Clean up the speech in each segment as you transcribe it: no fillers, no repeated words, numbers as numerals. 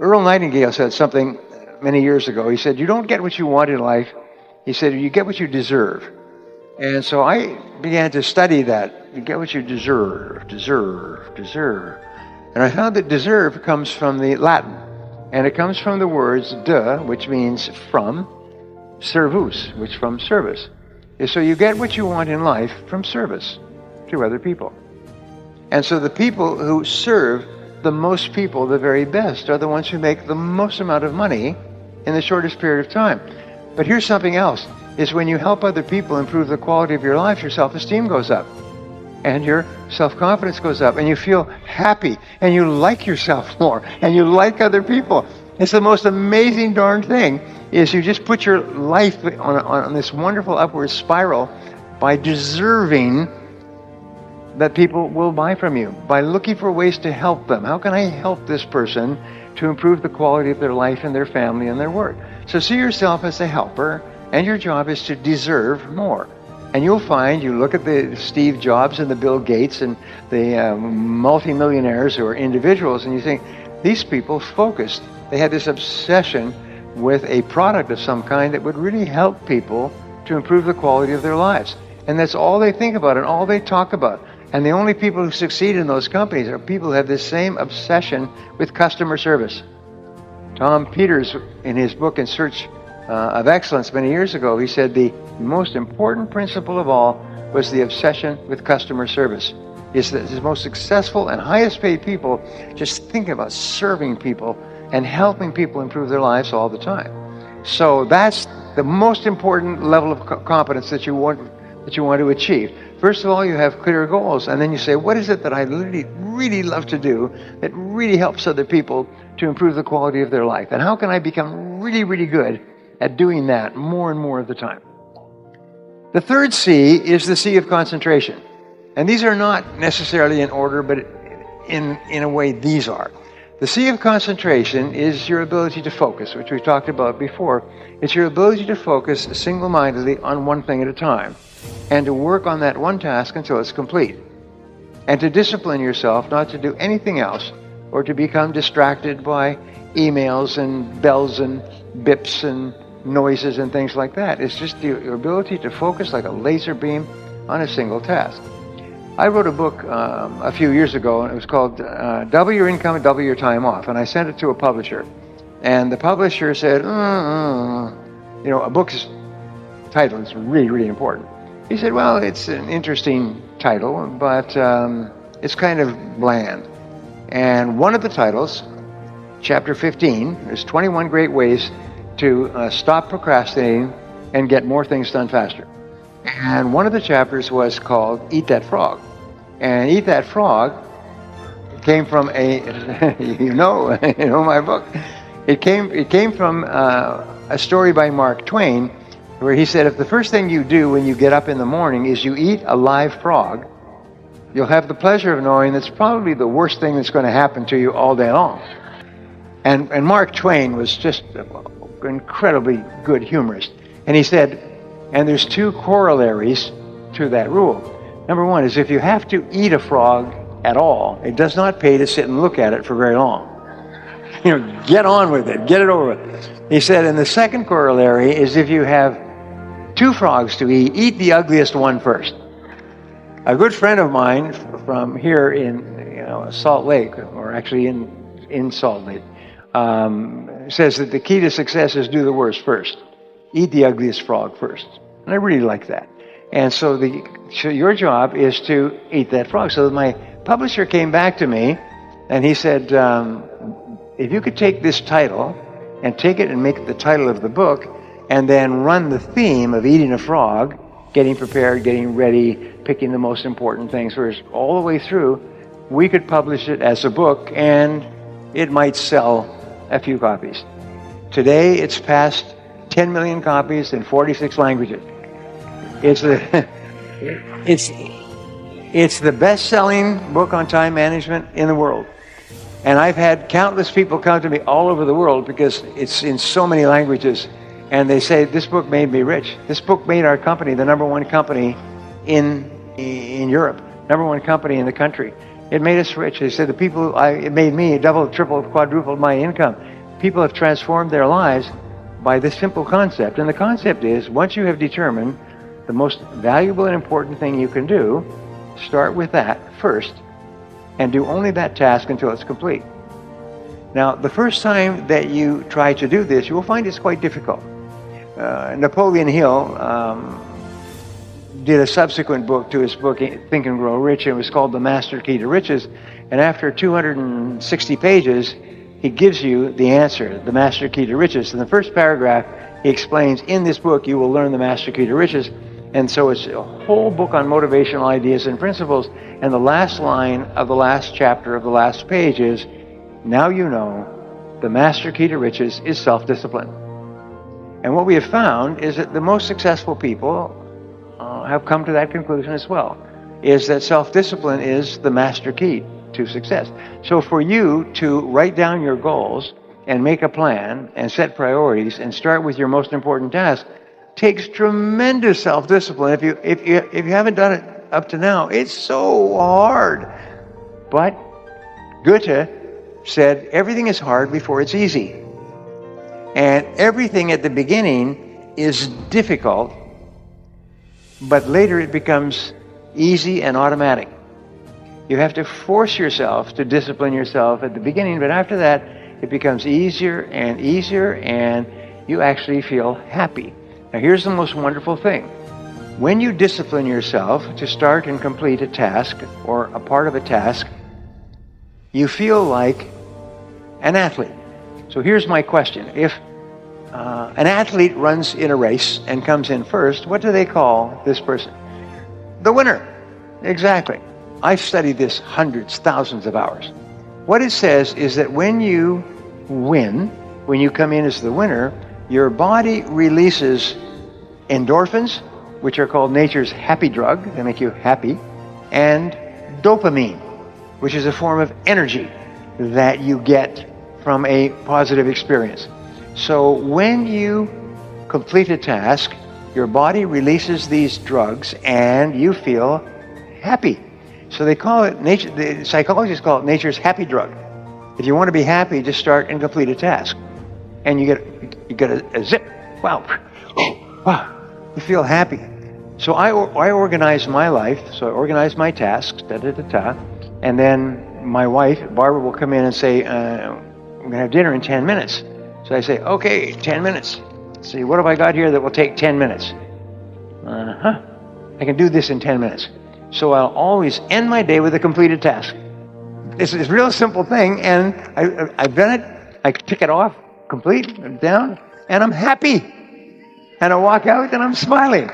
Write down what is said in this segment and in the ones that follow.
Earl Nightingale said something many years ago. He said, you don't get what you want in life. He said, you get what you deserve. And so I began to study that. You get what you deserve. And I found that deserve comes from the Latin. And it comes from the words de, which means from, servus, which from service. So you get what you want in life from service to other people. And so the people who serve the most people the very best are the ones who make the most amount of money in the shortest period of time. But here's something else, is when you help other people improve the quality of your life, your self-esteem goes up. And your self-confidence goes up, and you feel happy, and you like yourself more, and you like other people. It's the most amazing darn thing, is you just put your life on this wonderful upward spiral by deserving that people will buy from you, by looking for ways to help them. How can I help this person to improve the quality of their life and their family and their work? So see yourself as a helper, and your job is to deserve more. And you'll find, you look at the Steve Jobs and the Bill Gates and the multimillionaires who are individuals, and you think, these people focused. They had this obsession with a product of some kind that would really help people to improve the quality of their lives. And that's all they think about and all they talk about. And the only people who succeed in those companies are people who have this same obsession with customer service. Tom Peters, in his book In Search of Excellence many years ago, he said the most important principle of all was the obsession with customer service. Is that the most successful and highest paid people just think about serving people and helping people improve their lives all the time. So that's the most important level of competence that you want to achieve. First of all, you have clear goals, and then you say, what is it that I really love to do that really helps other people to improve the quality of their life? And how can I become really good at doing that more and more of the time? The third C is the C of concentration. And these are not necessarily in order, but in a way these are. The C of concentration is your ability to focus, which we've talked about before. It's your ability to focus single-mindedly on one thing at a time, and to work on that one task until it's complete. And to discipline yourself not to do anything else, or to become distracted by emails and bells and bips and noises and things like that. It's just your ability to focus like a laser beam on a single task. I wrote a book a few years ago, and it was called Double Your Income and Double Your Time Off. And I sent it to a publisher. And the publisher said, a book's title is really important. He said, well, it's an interesting title, but it's kind of bland. And one of the titles, Chapter 15, there's 21 great ways to stop procrastinating and get more things done faster. And one of the chapters was called Eat That Frog. And Eat That Frog came from you know my book. It came from a story by Mark Twain, where he said, if the first thing you do when you get up in the morning is you eat a live frog, you'll have the pleasure of knowing that's probably the worst thing that's going to happen to you all day long. And Mark Twain was just an incredibly good humorist. And he said, and there's two corollaries to that rule. Number one is if you have to eat a frog at all, it does not pay to sit and look at it for very long. Get on with it, get it over with. He said, and the second corollary is if you have two frogs to eat the ugliest one first. A good friend of mine from here in Salt Lake, or actually in Salt Lake, says that the key to success is do the worst first. Eat the ugliest frog first. And I really like that. And so your job is to eat that frog. So my publisher came back to me and he said, if you could take this title and take it and make it the title of the book, and then run the theme of eating a frog, getting prepared, getting ready, picking the most important things first, all the way through, we could publish it as a book and it might sell a few copies. Today it's past 10 million copies in 46 languages. It's the best-selling book on time management in the world. And I've had countless people come to me all over the world because it's in so many languages. And they say, this book made me rich. This book made our company the number one company in Europe, number one company in the country. It made us rich. They said it made me double, triple, quadrupled my income. people have transformed their lives by this simple concept. And the concept is, once you have determined the most valuable and important thing you can do, start with that first and do only that task until it's complete. Now, the first time that you try to do this, you will find it's quite difficult. Napoleon Hill did a subsequent book to his book, Think and Grow Rich. It was called The Master Key to Riches. And after 260 pages, he gives you the answer, the Master Key to Riches. In the first paragraph, he explains, in this book, you will learn the Master Key to Riches. And so it's a whole book on motivational ideas and principles. And the last line of the last chapter of the last page is, now you know the Master Key to Riches is self-discipline. And what we have found is that the most successful people have come to that conclusion as well, is that self-discipline is the master key to success. So for you to write down your goals and make a plan and set priorities and start with your most important task takes tremendous self-discipline. If you haven't done it up to now, it's so hard. But Goethe said everything is hard before it's easy. And everything at the beginning is difficult, but later it becomes easy and automatic. You have to force yourself to discipline yourself at the beginning, but after that, it becomes easier, and you actually feel happy. Now, here's the most wonderful thing. When you discipline yourself to start and complete a task or a part of a task, you feel like an athlete. So here's my question. If an athlete runs in a race and comes in first, what do they call this person? The winner. Exactly. I've studied this hundreds, thousands of hours. What it says is that when you win, when you come in as the winner, your body releases endorphins, which are called nature's happy drug. They make you happy. And dopamine, which is a form of energy that you get from a positive experience. So when you complete a task, your body releases these drugs and you feel happy. So they call it, the psychologists call it nature's happy drug. If you want to be happy, just start and complete a task. And you get a zip. Wow. Wow. You feel happy. So I organize my life. So I organize my tasks, and then my wife, Barbara, will come in and say, we're going to have dinner in 10 minutes. So I say, okay, 10 minutes. Let's see, what have I got here that will take 10 minutes? I can do this in 10 minutes. So I'll always end my day with a completed task. It's a real simple thing, and I've done it. I tick it off, complete, down, and I'm happy. And I walk out and I'm smiling.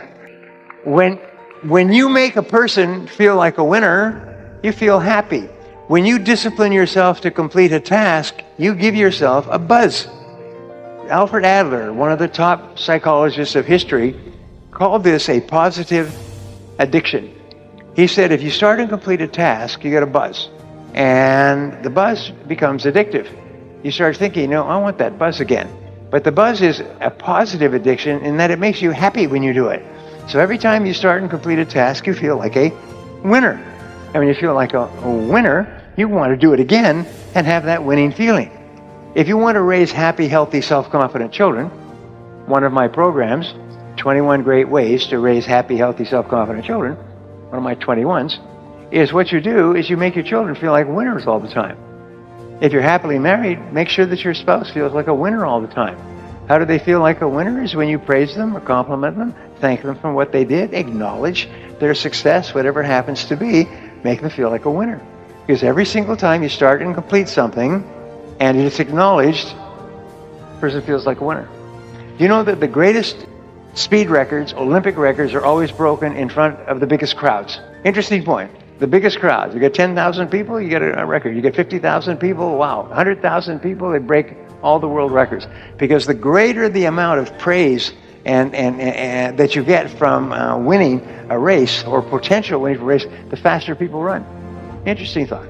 When you make a person feel like a winner, you feel happy. When you discipline yourself to complete a task, you give yourself a buzz. Alfred Adler, one of the top psychologists of history, called this a positive addiction. He said if you start and complete a task, you get a buzz. And the buzz becomes addictive. You start thinking, I want that buzz again. But the buzz is a positive addiction in that it makes you happy when you do it. So every time you start and complete a task, you feel like a winner. And when you feel like a winner, you want to do it again and have that winning feeling. If you want to raise happy, healthy, self-confident children, one of my programs, 21 Great Ways to Raise Happy, Healthy, Self-Confident Children, one of my 21s, is what you do is you make your children feel like winners all the time. If you're happily married, make sure that your spouse feels like a winner all the time. How do they feel like a winner? Is when you praise them or compliment them, thank them for what they did, acknowledge their success, whatever it happens to be, make them feel like a winner. Because every single time you start and complete something, and it's acknowledged, the person feels like a winner. Do you know that the greatest speed records, Olympic records, are always broken in front of the biggest crowds? Interesting point. The biggest crowds. You get 10,000 people, you get a record. You get 50,000 people, wow. 100,000 people, they break all the world records. Because the greater the amount of praise and that you get from winning a race or potential winning a race, the faster people run. Interesting thought.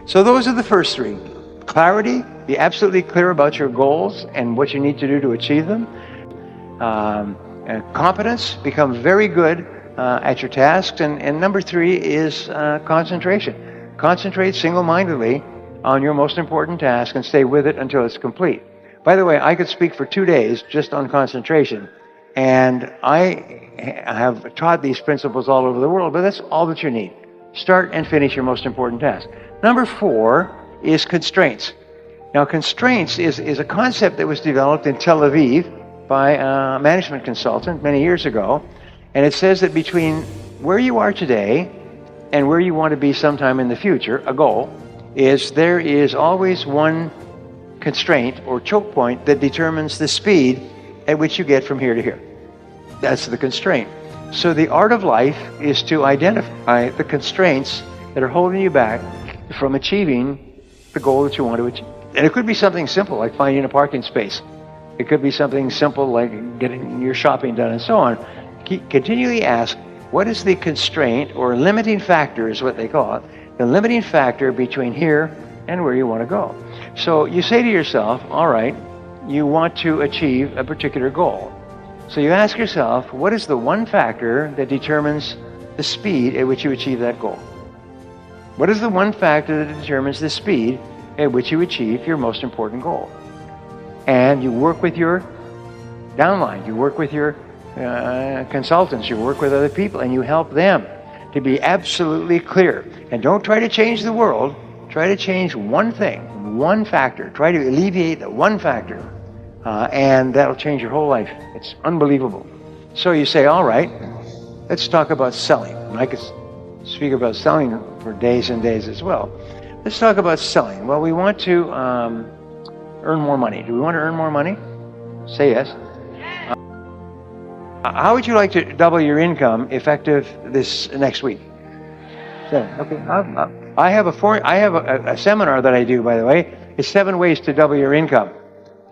So those are the first three. Clarity, be absolutely clear about your goals and what you need to do to achieve them. And competence, become very good at your tasks. And number three is concentration. Concentrate single-mindedly on your most important task and stay with it until it's complete. By the way, I could speak for 2 days just on concentration, and I have taught these principles all over the world, but that's all that you need. Start and finish your most important task. Number 4 is constraints. Now, constraints is a concept that was developed in Tel Aviv by a management consultant many years ago, and it says that between where you are today and where you want to be sometime in the future, a goal, there is always one constraint or choke point that determines the speed at which you get from here to here. That's the constraint. So the art of life is to identify the constraints that are holding you back from achieving the goal that you want to achieve. And it could be something simple like finding a parking space. It could be something simple like getting your shopping done and so on. Continually ask, what is the constraint or limiting factor is what they call it, the limiting factor between here and where you want to go. So you say to yourself, all right, you want to achieve a particular goal. So you ask yourself, what is the one factor that determines the speed at which you achieve that goal? What is the one factor that determines the speed at which you achieve your most important goal? And you work with your downline, you work with your consultants, you work with other people, and you help them to be absolutely clear. And don't try to change the world. Try to change one thing, one factor. Try to alleviate the one factor, and that'll change your whole life. It's unbelievable. So you say, all right, let's talk about selling. And I could speak about selling for days and days as well. Let's talk about selling. Well, we want to earn more money. Do we want to earn more money? Say yes. How would you like to double your income effective this next week? Okay. I have a seminar that I do, by the way. It's 7 ways to double your income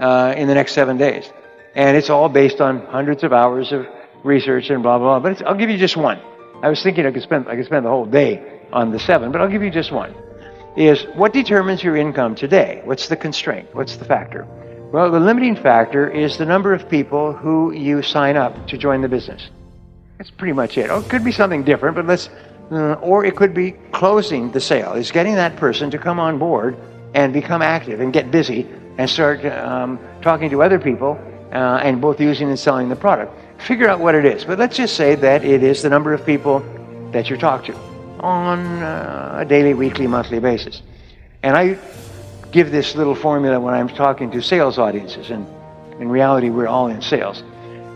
in the next 7 days, and it's all based on hundreds of hours of research and blah blah. But I'll give you just one. I was thinking I could spend the whole day on the 7, but I'll give you just one. Is what determines your income today? What's the constraint? What's the factor? Well, the limiting factor is the number of people who you sign up to join the business. That's pretty much it. Oh, it could be something different, but or it could be closing the sale. It's getting that person to come on board and become active and get busy and start talking to other people and both using and selling the product. Figure out what it is. But let's just say that it is the number of people that you talk to on a daily, weekly, monthly basis. And I give this little formula when I'm talking to sales audiences, and in reality we're all in sales.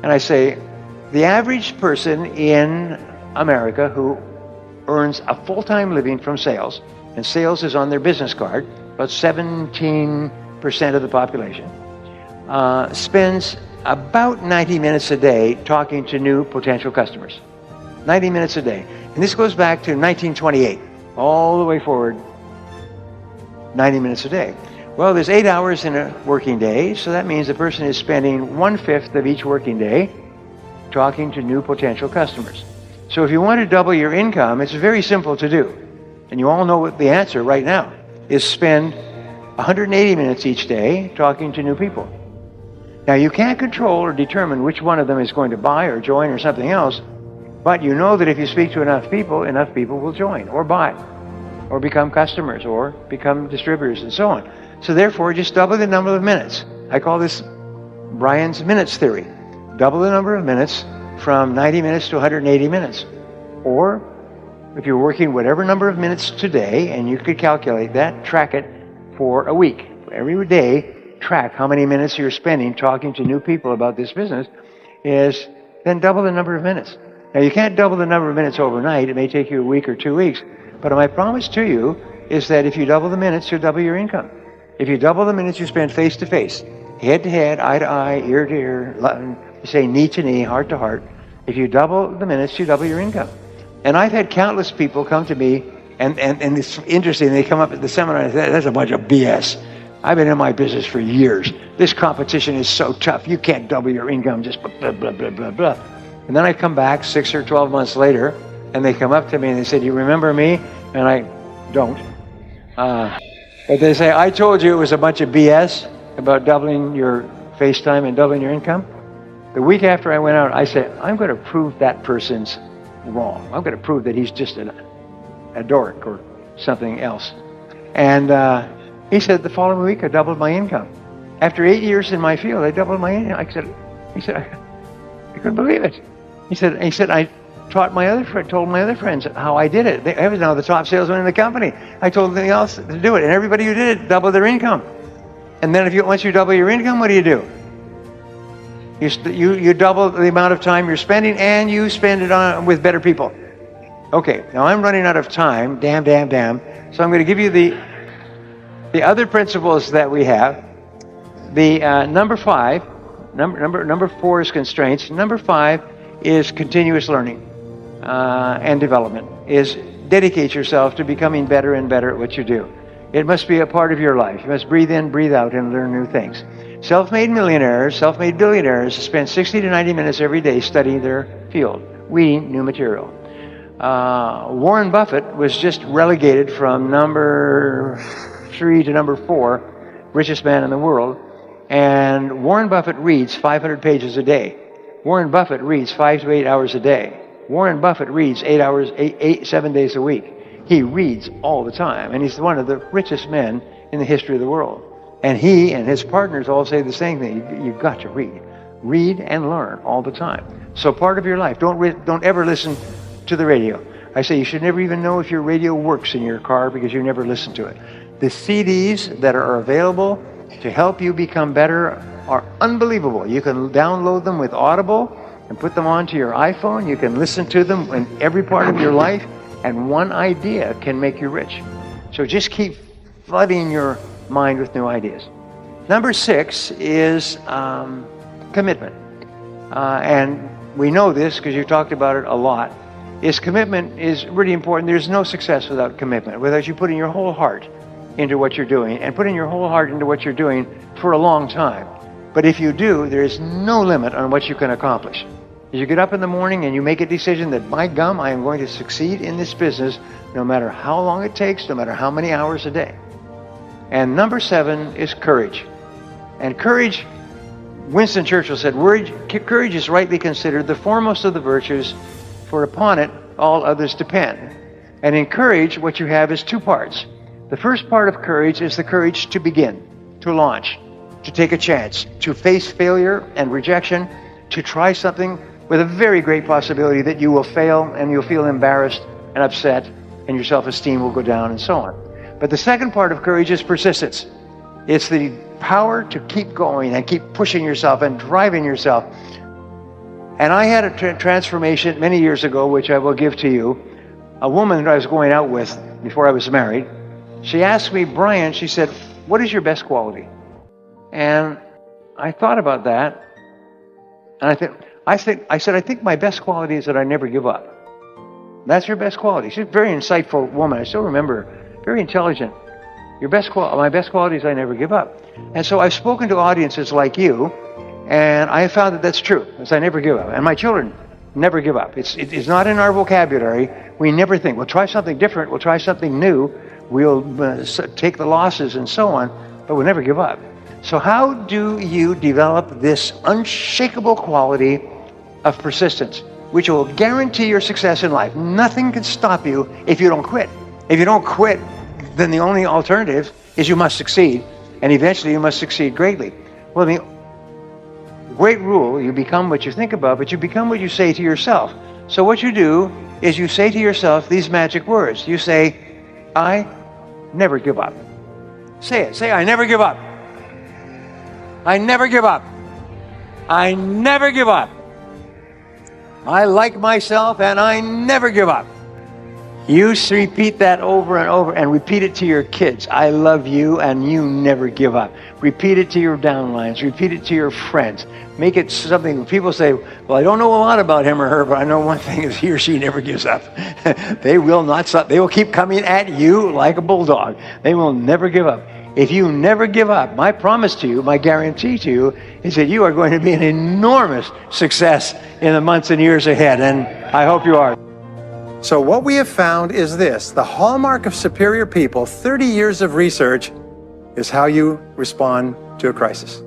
And I say, the average person in America who earns a full-time living from sales, and sales is on their business card, about 17% of the population, spends about 90 minutes a day talking to new potential customers. 90 minutes a day. And this goes back to 1928, all the way forward, 90 minutes a day. Well, there's 8 hours in a working day, so that means the person is spending 1/5 of each working day talking to new potential customers. So if you want to double your income, it's very simple to do. And you all know what the answer right now is: spend 180 minutes each day talking to new people. Now, you can't control or determine which one of them is going to buy or join or something else, but you know that if you speak to enough people will join or buy or become customers or become distributors and so on. So therefore, just double the number of minutes. I call this Brian's minutes theory. Double the number of minutes from 90 minutes to 180 minutes. Or if you're working whatever number of minutes today, and you could calculate that, track it for a week. Every day, track how many minutes you're spending talking to new people about this business, then double the number of minutes. Now, you can't double the number of minutes overnight. It may take you a week or 2 weeks. But my promise to you is that if you double the minutes, you'll double your income. If you double the minutes you spend face to face, head to head, eye to eye, ear to ear, you say knee to knee, heart to heart. If you double the minutes, you double your income. And I've had countless people come to me, and it's interesting, they come up at the seminar and say, that's a bunch of BS. I've been in my business for years. This competition is so tough. You can't double your income just blah, blah, blah, blah, blah. And then I come back 6 or 12 months later, and they come up to me and they say, do you remember me? And I don't. But they say, I told you it was a bunch of BS about doubling your face time and doubling your income. The week after I went out, I said, I'm going to prove that person's wrong. I'm going to prove that he's just a dork or something else. And he said, the following week I doubled my income. After 8 years in my field, I doubled my income. He said, I couldn't believe it. He said, I told my other friends how I did it. I was now the top salesman in the company. I told them else to do it, and everybody who did it doubled their income. And then once you double your income, what do? You double the amount of time you're spending, and you spend it on with better people. Okay, now I'm running out of time. Damn. So I'm going to give you the other principles that we have. The number 4 is constraints. Number 5 is continuous learning and development. Is dedicate yourself to becoming better and better at what you do. It must be a part of your life. You must breathe in, breathe out, and learn new things. Self-made millionaires, self-made billionaires spend 60 to 90 minutes every day studying their field, reading new material. Warren Buffett was just relegated from number 3 to number 4, richest man in the world. And Warren Buffett reads 500 pages a day. Warren Buffett reads 5 to 8 hours a day. Warren Buffett reads 7 days a week. He reads all the time, and he's one of the richest men in the history of the world. And he and his partners all say the same thing. You've got to read and learn all the time. So part of your life. Don't ever listen to the radio. I say you should never even know if your radio works in your car because you never listen to it. The CDs that are available to help you become better are unbelievable. You can download them with Audible and put them onto your iPhone. You can listen to them in every part of your life, and one idea can make you rich. So just keep flooding your mind with new ideas. Number 6 is commitment. And we know this because you talked about it a lot. Commitment is really important. There's no success without commitment, without you putting your whole heart into what you're doing, and putting your whole heart into what you're doing for a long time. But if you do, there is no limit on what you can accomplish. As you get up in the morning and you make a decision that, by gum, I am going to succeed in this business, no matter how long it takes, no matter how many hours a day. And number 7 is courage. And courage, Winston Churchill said, courage is rightly considered the foremost of the virtues, for upon it all others depend. And in courage, what you have is 2 parts. The first part of courage is the courage to begin, to launch, to take a chance, to face failure and rejection, to try something with a very great possibility that you will fail and you'll feel embarrassed and upset and your self-esteem will go down and so on. But the second part of courage is persistence. It's the power to keep going and keep pushing yourself and driving yourself. And I had a transformation many years ago, which I will give to you. A woman that I was going out with before I was married, she asked me, Brian, she said, what is your best quality? And I thought about that. And I said, I think my best quality is that I never give up. That's your best quality. She's a very insightful woman. I still remember, very intelligent. My best quality is I never give up. And so I've spoken to audiences like you, and I have found that that's true, is I never give up. And my children never give up. It's not in our vocabulary. We never think, we'll try something different, we'll try something new, we'll take the losses and so on, but we'll never give up. So how do you develop this unshakable quality of persistence, which will guarantee your success in life? Nothing can stop you if you don't quit. If you don't quit, then the only alternative is you must succeed, and eventually you must succeed greatly. Well, the great rule, you become what you think about, but you become what you say to yourself. So what you do is you say to yourself these magic words. You say, I never give up. Say it. Say, I never give up. I never give up. I never give up. I like myself and I never give up. You repeat that over and over, and repeat it to your kids. I love you and you never give up. Repeat it to your downlines. Repeat it to your friends. Make it something people say, well, I don't know a lot about him or her, but I know one thing is he or she never gives up. They will not stop. They will keep coming at you like a bulldog. They will never give up. If you never give up, my promise to you, my guarantee to you, is that you are going to be an enormous success in the months and years ahead, and I hope you are. So what we have found is this: the hallmark of superior people, 30 years of research, is how you respond to a crisis.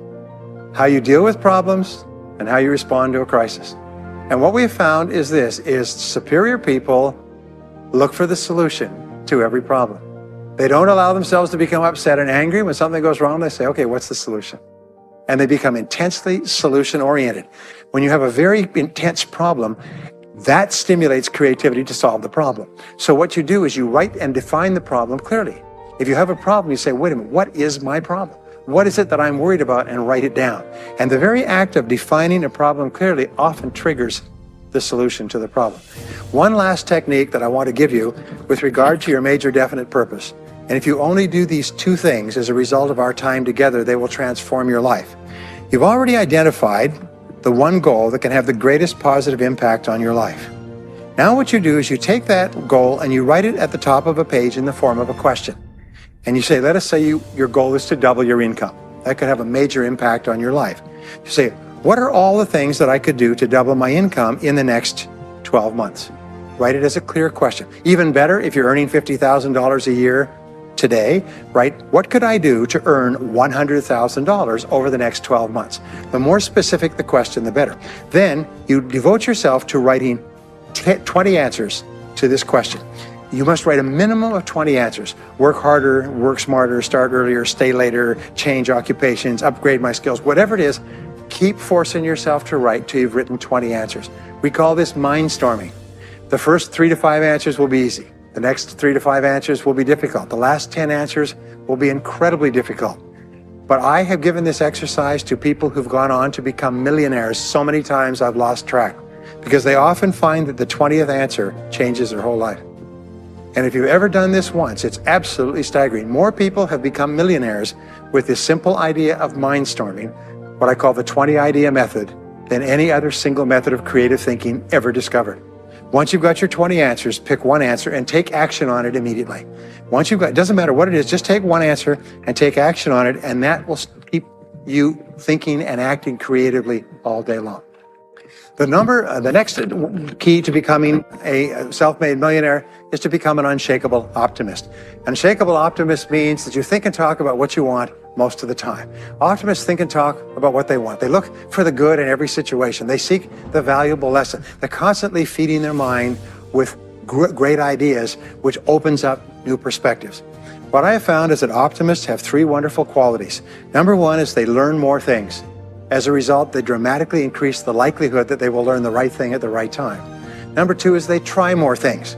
How you deal with problems and how you respond to a crisis. And what we have found is this, is superior people look for the solution to every problem. They don't allow themselves to become upset and angry when something goes wrong. They say, okay, what's the solution? and they become intensely solution-oriented. When you have a very intense problem, that stimulates creativity to solve the problem. So what you do is you write and define the problem clearly. If you have a problem, you say, wait a minute, what is my problem? What is it that I'm worried about? And write it down. And the very act of defining a problem clearly often triggers the solution to the problem. One last technique that I want to give you with regard to your major definite purpose. And if you only do these two things as a result of our time together, they will transform your life. You've already identified the one goal that can have the greatest positive impact on your life. Now what you do is you take that goal and you write it at the top of a page in the form of a question. And you say, let us say your goal is to double your income. That could have a major impact on your life. You say, what are all the things that I could do to double my income in the next 12 months? Write it as a clear question. Even better, if you're earning $50,000 a year today, write, what could I do to earn $100,000 over the next 12 months? The more specific the question, the better. Then you devote yourself to writing 20 answers to this question. You must write a minimum of 20 answers. Work harder, work smarter, start earlier, stay later, change occupations, upgrade my skills, whatever it is, keep forcing yourself to write till you've written 20 answers. We call this mindstorming. The first 3 to 5 answers will be easy. The next 3 to 5 answers will be difficult. The last 10 answers will be incredibly difficult. But I have given this exercise to people who've gone on to become millionaires so many times I've lost track, because they often find that the 20th answer changes their whole life. And if you've ever done this once, it's absolutely staggering. More people have become millionaires with this simple idea of mindstorming, what I call the 20 idea method, than any other single method of creative thinking ever discovered. Once you've got your 20 answers, pick one answer and take action on it immediately. Once you've got, it doesn't matter what it is, just take one answer and take action on it, and that will keep you thinking and acting creatively all day long. The next key to becoming a self-made millionaire is to become an unshakable optimist. Unshakable optimist means that you think and talk about what you want most of the time. Optimists think and talk about what they want. They look for the good in every situation. They seek the valuable lesson. They're constantly feeding their mind with great ideas, which opens up new perspectives. What I have found is that optimists have 3 wonderful qualities. Number 1 is they learn more things. As a result, they dramatically increase the likelihood that they will learn the right thing at the right time. Number 2 is they try more things,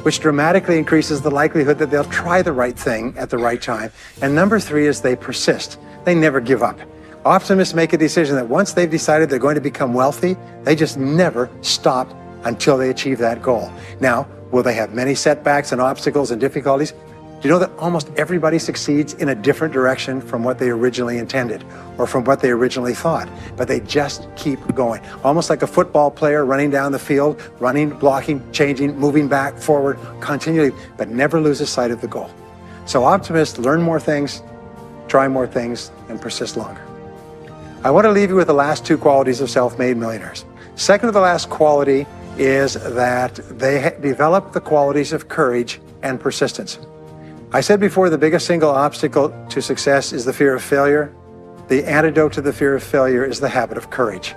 which dramatically increases the likelihood that they'll try the right thing at the right time. And number 3 is they persist. They never give up. Optimists make a decision that once they've decided they're going to become wealthy, they just never stop until they achieve that goal. Now, will they have many setbacks and obstacles and difficulties? Do you know that almost everybody succeeds in a different direction from what they originally intended or from what they originally thought, but they just keep going. Almost like a football player running down the field, running, blocking, changing, moving back, forward, continually, but never loses sight of the goal. So optimists learn more things, try more things, and persist longer. I want to leave you with the last 2 qualities of self-made millionaires. Second to the last quality is that they develop the qualities of courage and persistence. I said before, the biggest single obstacle to success is the fear of failure. The antidote to the fear of failure is the habit of courage.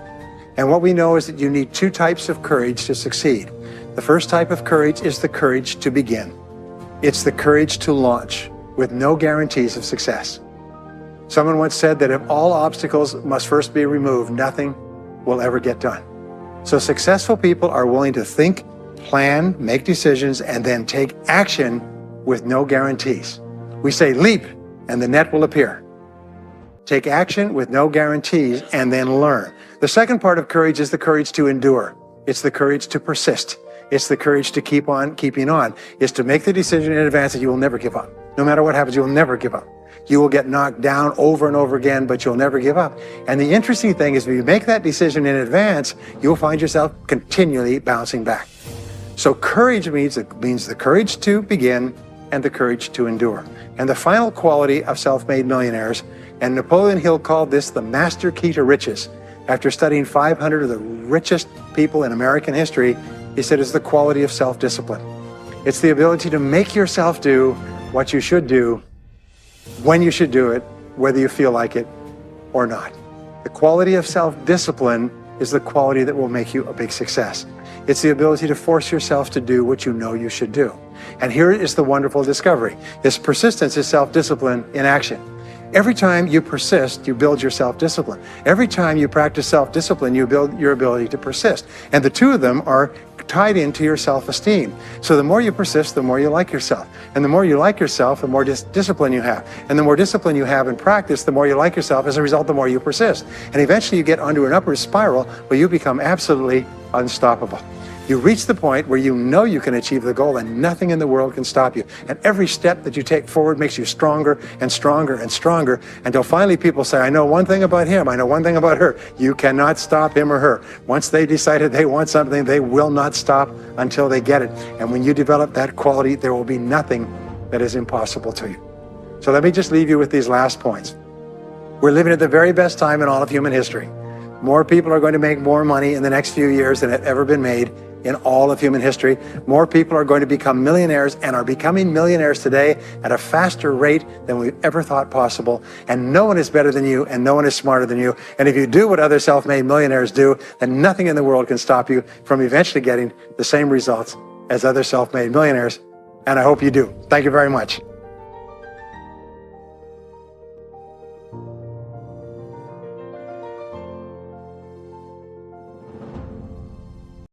And what we know is that you need 2 types of courage to succeed. The first type of courage is the courage to begin. It's the courage to launch with no guarantees of success. Someone once said that if all obstacles must first be removed, nothing will ever get done. So successful people are willing to think, plan, make decisions, and then take action with no guarantees. We say leap and the net will appear. Take action with no guarantees and then learn. The second part of courage is the courage to endure. It's the courage to persist. It's the courage to keep on keeping on. It's to make the decision in advance that you will never give up. No matter what happens, you will never give up. You will get knocked down over and over again, but you'll never give up. And the interesting thing is, if you make that decision in advance, you'll find yourself continually bouncing back. So courage means the courage to begin and the courage to endure. And the final quality of self-made millionaires, and Napoleon Hill called this the master key to riches. After studying 500 of the richest people in American history, he said it's the quality of self-discipline. It's the ability to make yourself do what you should do, when you should do it, whether you feel like it or not. The quality of self-discipline is the quality that will make you a big success. It's the ability to force yourself to do what you know you should do. And here is the wonderful discovery. This persistence is self-discipline in action. Every time you persist, you build your self-discipline. Every time you practice self-discipline, you build your ability to persist. And the two of them are tied into your self-esteem. So the more you persist, the more you like yourself. And the more you like yourself, the more discipline you have. And the more discipline you have in practice, the more you like yourself. As a result, the more you persist. And eventually you get onto an upward spiral where you become absolutely unstoppable. You reach the point where you know you can achieve the goal and nothing in the world can stop you. And every step that you take forward makes you stronger and stronger and stronger until finally people say, I know one thing about him, I know one thing about her. You cannot stop him or her. Once they decided they want something, they will not stop until they get it. And when you develop that quality, there will be nothing that is impossible to you. So let me just leave you with these last points. We're living at the very best time in all of human history. More people are going to make more money in the next few years than have ever been made in all of human history. More people are going to become millionaires and are becoming millionaires today at a faster rate than we've ever thought possible. And no one is better than you and no one is smarter than you. And if you do what other self-made millionaires do, then nothing in the world can stop you from eventually getting the same results as other self-made millionaires. And I hope you do. Thank you very much.